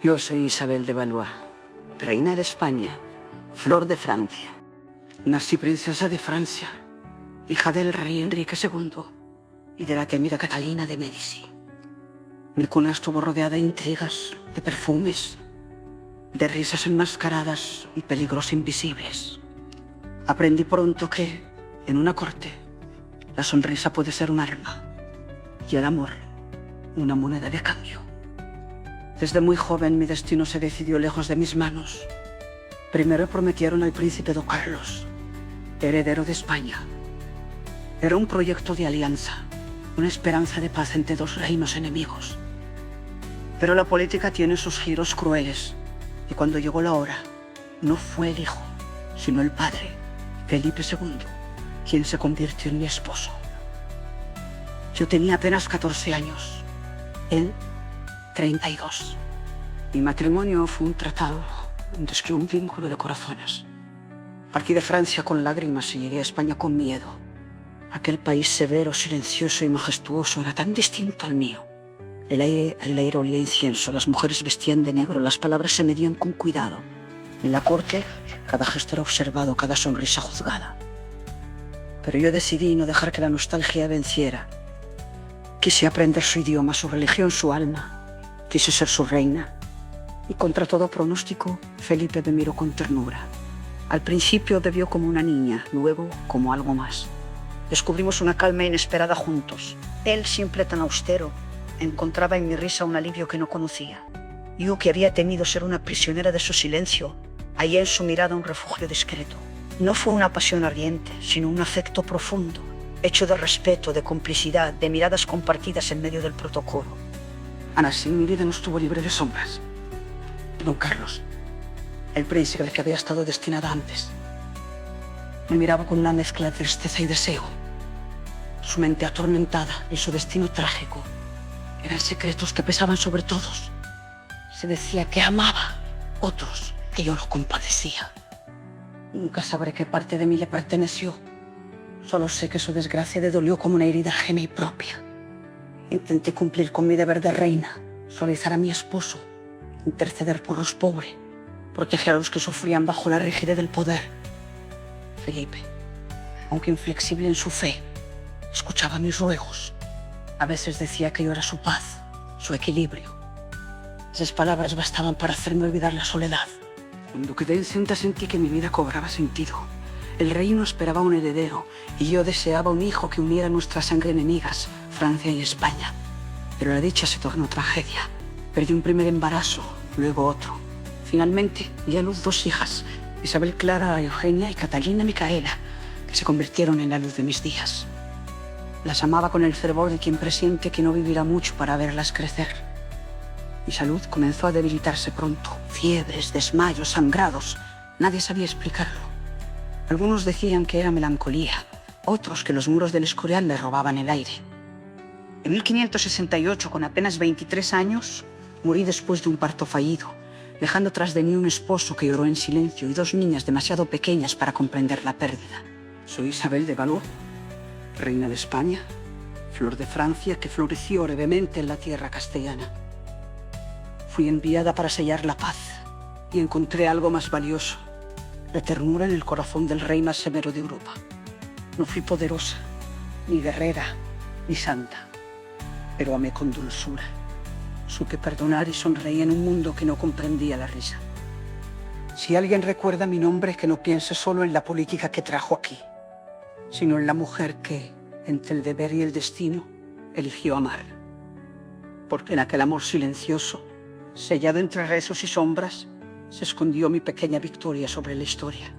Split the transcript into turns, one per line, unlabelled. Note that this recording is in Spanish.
Yo soy Isabel de Valois, reina de España, flor de Francia. Nací princesa de Francia, hija del rey Enrique II y de la temida Catalina de Medici. Mi cuna estuvo rodeada de intrigas, de perfumes, de risas enmascaradas y peligros invisibles. Aprendí pronto que, en una corte, la sonrisa puede ser un arma y el amor una moneda de cambio. Desde muy joven mi destino se decidió lejos de mis manos. Primero prometieron al príncipe Don Carlos, heredero de España. Era un proyecto de alianza, una esperanza de paz entre dos reinos enemigos. Pero la política tiene sus giros crueles, y cuando llegó la hora, no fue el hijo, sino el padre, Felipe II, quien se convirtió en mi esposo. Yo tenía apenas 14 años, él 32. Mi matrimonio fue un tratado antes que un vínculo de corazones. Partí de Francia con lágrimas y llegué a España con miedo. Aquel país severo, silencioso y majestuoso era tan distinto al mío. El aire olía a incienso, las mujeres vestían de negro, las palabras se medían con cuidado. En la corte, cada gesto era observado, cada sonrisa juzgada. Pero yo decidí no dejar que la nostalgia venciera. Quise aprender su idioma, su religión, su alma. Quise ser su reina. Y contra todo pronóstico, Felipe me miró con ternura. Al principio me vio como una niña, luego como algo más. Descubrimos una calma inesperada juntos. Él, siempre tan austero, encontraba en mi risa un alivio que no conocía. Yo, que había temido ser una prisionera de su silencio, hallé en su mirada un refugio discreto. No fue una pasión ardiente, sino un afecto profundo, hecho de respeto, de complicidad, de miradas compartidas en medio del protocolo. Aún así, mi vida no estuvo libre de sombras. Don Carlos, el príncipe del que había estado destinada antes, me miraba con una mezcla de tristeza y deseo. Su mente atormentada y su destino trágico eran secretos que pesaban sobre todos. Se decía que amaba, otros que yo lo compadecía. Nunca sabré qué parte de mí le perteneció. Solo sé que su desgracia le dolió como una herida ajena y propia. Intenté cumplir con mi deber de reina, suavizar a mi esposo, interceder por los pobres, proteger a los que sufrían bajo la rigidez del poder. Felipe, aunque inflexible en su fe, escuchaba mis ruegos. A veces decía que yo era su paz, su equilibrio. Esas palabras bastaban para hacerme olvidar la soledad. Cuando quedé encinta sentí que mi vida cobraba sentido. El reino esperaba un heredero y yo deseaba un hijo que uniera nuestra sangre enemigas, Francia y España. Pero la dicha se tornó tragedia. Perdí un primer embarazo, luego otro. Finalmente di a luz 2 hijas, Isabel Clara Eugenia y Catalina Micaela, que se convirtieron en la luz de mis días. Las amaba con el fervor de quien presiente que no vivirá mucho para verlas crecer. Mi salud comenzó a debilitarse pronto. Fiebres, desmayos, sangrados. Nadie sabía explicarlo. Algunos decían que era melancolía, otros que los muros del Escorial le robaban el aire. En 1568, con apenas 23 años, morí después de un parto fallido, dejando tras de mí un esposo que lloró en silencio y 2 niñas demasiado pequeñas para comprender la pérdida. Soy Isabel de Valois, reina de España, flor de Francia que floreció brevemente en la tierra castellana. Fui enviada para sellar la paz y encontré algo más valioso, la ternura en el corazón del rey más severo de Europa. No fui poderosa, ni guerrera, ni santa, pero amé con dulzura. Supe perdonar y sonreí en un mundo que no comprendía la risa. Si alguien recuerda mi nombre, que no piense solo en la política que trajo aquí, sino en la mujer que, entre el deber y el destino, eligió amar. Porque en aquel amor silencioso, sellado entre rezos y sombras, se escondió mi pequeña victoria sobre la historia.